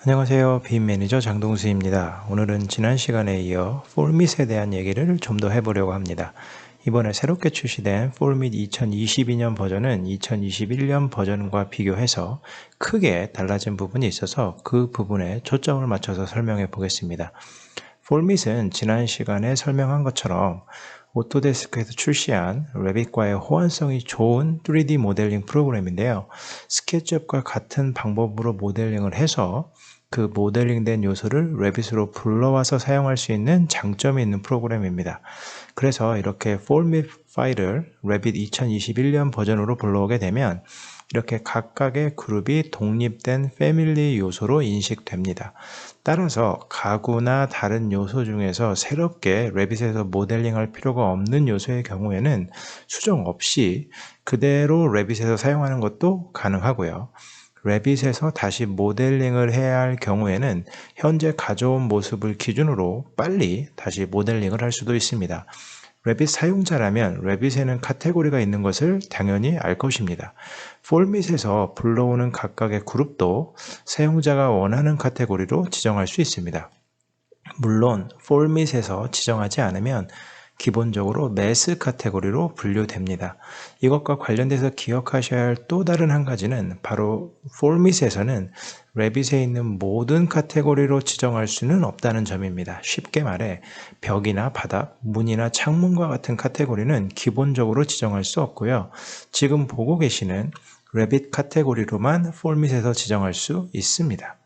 안녕하세요. 빔 매니저 장동수입니다. 오늘은 지난 시간에 이어 폴밋에 대한 얘기를 좀 더 해보려고 합니다. 이번에 새롭게 출시된 폴밋 2022년 버전은 2021년 버전과 비교해서 크게 달라진 부분이 있어서 그 부분에 초점을 맞춰서 설명해 보겠습니다. 폴밋은 지난 시간에 설명한 것처럼 오토데스크에서 출시한 레빗과의 호환성이 좋은 3D 모델링 프로그램인데요. 스케치업과 같은 방법으로 모델링을 해서 그 모델링된 요소를 레빗으로 불러와서 사용할 수 있는 장점이 있는 프로그램입니다. 그래서 이렇게 폴밋 파일을 레빗 2021년 버전으로 불러오게 되면 이렇게 각각의 그룹이 독립된 패밀리 요소로 인식됩니다. 따라서 가구나 다른 요소 중에서 새롭게 레빗에서 모델링할 필요가 없는 요소의 경우에는 수정 없이 그대로 레빗에서 사용하는 것도 가능하고요. 레빗에서 다시 모델링을 해야 할 경우에는 현재 가져온 모습을 기준으로 빨리 다시 모델링을 할 수도 있습니다. 레빗 사용자라면 레빗에는 카테고리가 있는 것을 당연히 알 것입니다. 폴밋에서 불러오는 각각의 그룹도 사용자가 원하는 카테고리로 지정할 수 있습니다. 물론 폴밋에서 지정하지 않으면 기본적으로 매스 카테고리로 분류됩니다. 이것과 관련돼서 기억하셔야 할 또 다른 한 가지는 바로 폴밋에서는 레빗에 있는 모든 카테고리로 지정할 수는 없다는 점입니다. 쉽게 말해 벽이나 바닥, 문이나 창문과 같은 카테고리는 기본적으로 지정할 수 없고요. 지금 보고 계시는 레빗 카테고리로만 폴밋에서 지정할 수 있습니다.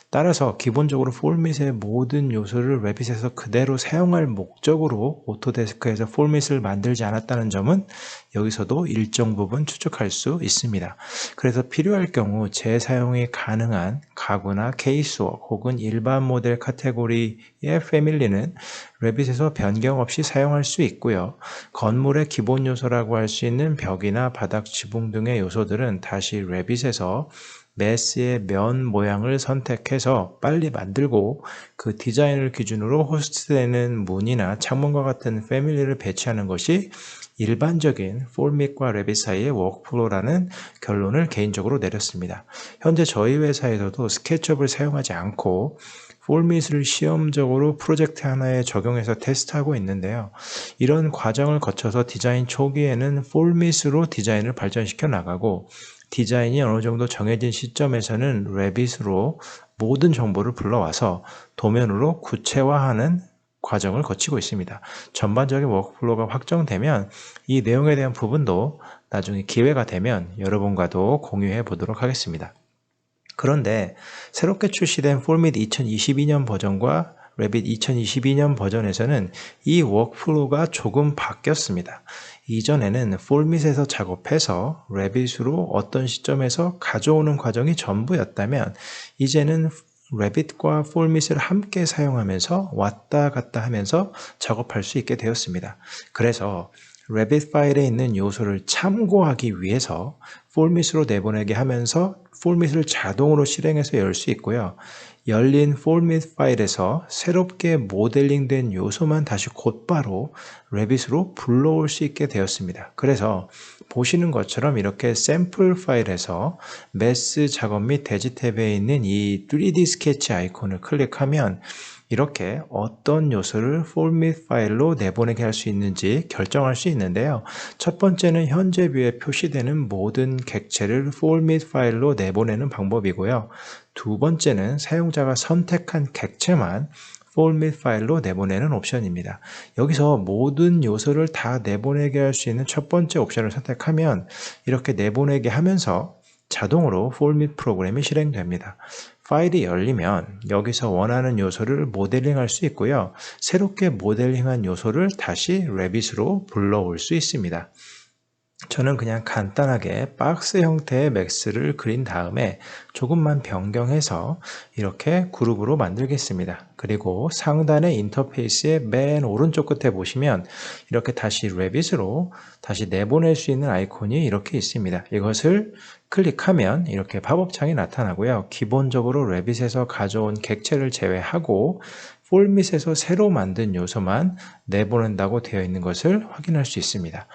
따라서 기본적으로 폴밋의 모든 요소를 레빗에서 그대로 사용할 목적으로 오토데스크에서 폴밋을 만들지 않았다는 점은 여기서도 일정 부분 추측할 수 있습니다. 그래서 필요할 경우 재사용이 가능한 가구나 케이스웍 혹은 일반 모델 카테고리의 패밀리는 레빗에서 변경 없이 사용할 수 있고요. 건물의 기본 요소라고 할 수 있는 벽이나 바닥 지붕 등의 요소들은 다시 레빗에서 메스의 면 모양을 선택해서 빨리 만들고 그 디자인을 기준으로 호스트되는 문이나 창문과 같은 패밀리를 배치하는 것이 일반적인 폴밋과 레빗 사이의 워크플로우라는 결론을 개인적으로 내렸습니다. 현재 저희 회사에서도 스케치업을 사용하지 않고 폴밋을 시험적으로 프로젝트 하나에 적용해서 테스트하고 있는데요. 이런 과정을 거쳐서 디자인 초기에는 폴밋으로 디자인을 발전시켜 나가고 디자인이 어느 정도 정해진 시점에서는 레빗으로 모든 정보를 불러와서 도면으로 구체화하는 과정을 거치고 있습니다. 전반적인 워크플로우가 확정되면 이 내용에 대한 부분도 나중에 기회가 되면 여러분과도 공유해 보도록 하겠습니다. 그런데 새롭게 출시된 폴밋 2022년 버전과 레빗 2022년 버전에서는 이 워크플로우가 조금 바뀌었습니다. 이전에는 폴밋에서 작업해서 레빗으로 어떤 시점에서 가져오는 과정이 전부였다면 이제는 레빗과 폴밋을 함께 사용하면서 왔다 갔다 하면서 작업할 수 있게 되었습니다. 그래서 레빗 파일에 있는 요소를 참고하기 위해서 폴밋으로 내보내게 하면서 폴밋을 자동으로 실행해서 열 수 있고요. 열린 폴밋 파일에서 새롭게 모델링된 요소만 다시 곧바로 레빗으로 불러올 수 있게 되었습니다. 그래서 보시는 것처럼 이렇게 샘플 파일에서 메스 작업 및 대지 탭에 있는 이 3D 스케치 아이콘을 클릭하면 이렇게 어떤 요소를 폴밋 파일로 내보내게 할 수 있는지 결정할 수 있는데요. 첫 번째는 현재 뷰에 표시되는 모든 객체를 폴밋 파일로 내보내는 방법이고요. 두 번째는 사용자가 선택한 객체만 폴밋 파일로 내보내는 옵션입니다. 여기서 모든 요소를 다 내보내게 할 수 있는 첫 번째 옵션을 선택하면 이렇게 내보내게 하면서 자동으로 폴밋 프로그램이 실행됩니다. 파일이 열리면 여기서 원하는 요소를 모델링할 수 있고요. 새롭게 모델링한 요소를 다시 레빗으로 불러올 수 있습니다. 저는 그냥 간단하게 박스 형태의 맥스를 그린 다음에 조금만 변경해서 이렇게 그룹으로 만들겠습니다. 그리고 상단의 인터페이스의 맨 오른쪽 끝에 보시면 이렇게 다시 레빗으로 다시 내보낼 수 있는 아이콘이 이렇게 있습니다. 이것을 클릭하면 이렇게 팝업창이 나타나고요. 기본적으로 레빗에서 가져온 객체를 제외하고 폴밋에서 새로 만든 요소만 내보낸다고 되어 있는 것을 확인할 수 있습니다.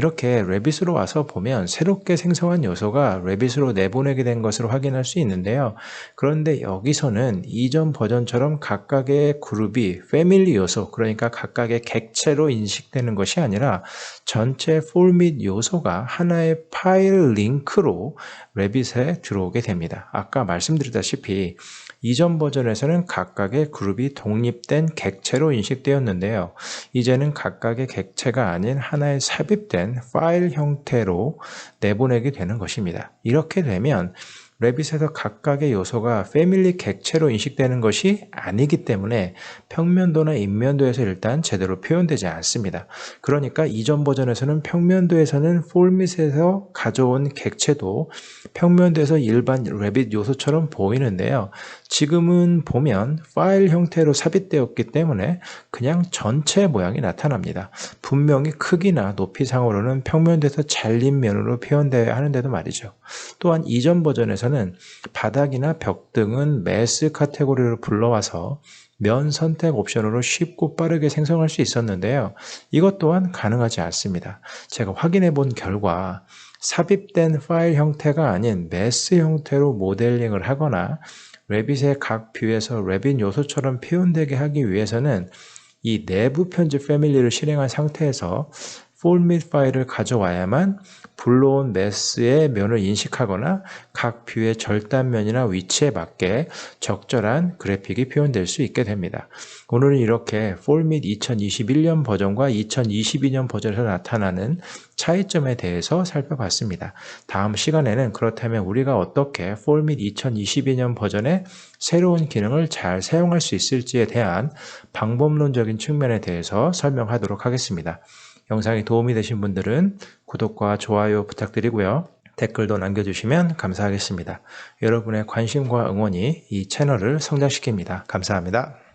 이렇게 레빗으로 와서 보면 새롭게 생성한 요소가 레빗으로 내보내게 된 것을 확인할 수 있는데요. 그런데 여기서는 이전 버전처럼 각각의 그룹이 패밀리 요소, 그러니까 각각의 객체로 인식되는 것이 아니라 전체 폴밋 요소가 하나의 파일 링크로 레빗에 들어오게 됩니다. 아까 말씀드렸다시피 이전 버전에서는 각각의 그룹이 독립된 객체로 인식되었는데요. 이제는 각각의 객체가 아닌 하나의 삽입된 파일 형태로 내보내게 되는 것입니다. 이렇게 되면 레빗에서 각각의 요소가 패밀리 객체로 인식되는 것이 아니기 때문에 평면도나 인면도에서 일단 제대로 표현되지 않습니다. 그러니까 이전 버전에서는 평면도에서는 폴밋에서 가져온 객체도 평면도에서 일반 레빗 요소처럼 보이는데요. 지금은 보면 파일 형태로 삽입되었기 때문에 그냥 전체 모양이 나타납니다. 분명히 크기나 높이상으로는 평면도에서 잘린 면으로 표현되어야 하는데도 말이죠. 또한 이전 버전에서는 바닥이나 벽 등은 매스 카테고리로 불러와서 면 선택 옵션으로 쉽고 빠르게 생성할 수 있었는데요. 이것 또한 가능하지 않습니다. 제가 확인해 본 결과 삽입된 파일 형태가 아닌 매스 형태로 모델링을 하거나 레빗의 각 뷰에서 레빗 요소처럼 표현되게 하기 위해서는 이 내부 편집 패밀리를 실행한 상태에서 폴밋 파일을 가져와야만 불러온 매스의 면을 인식하거나 각 뷰의 절단면이나 위치에 맞게 적절한 그래픽이 표현될 수 있게 됩니다. 오늘은 이렇게 폴밋 2021년 버전과 2022년 버전에서 나타나는 차이점에 대해서 살펴봤습니다. 다음 시간에는 그렇다면 우리가 어떻게 폴밋 2022년 버전의 새로운 기능을 잘 사용할 수 있을지에 대한 방법론적인 측면에 대해서 설명하도록 하겠습니다. 영상이 도움이 되신 분들은 구독과 좋아요 부탁드리고요. 댓글도 남겨주시면 감사하겠습니다. 여러분의 관심과 응원이 이 채널을 성장시킵니다. 감사합니다.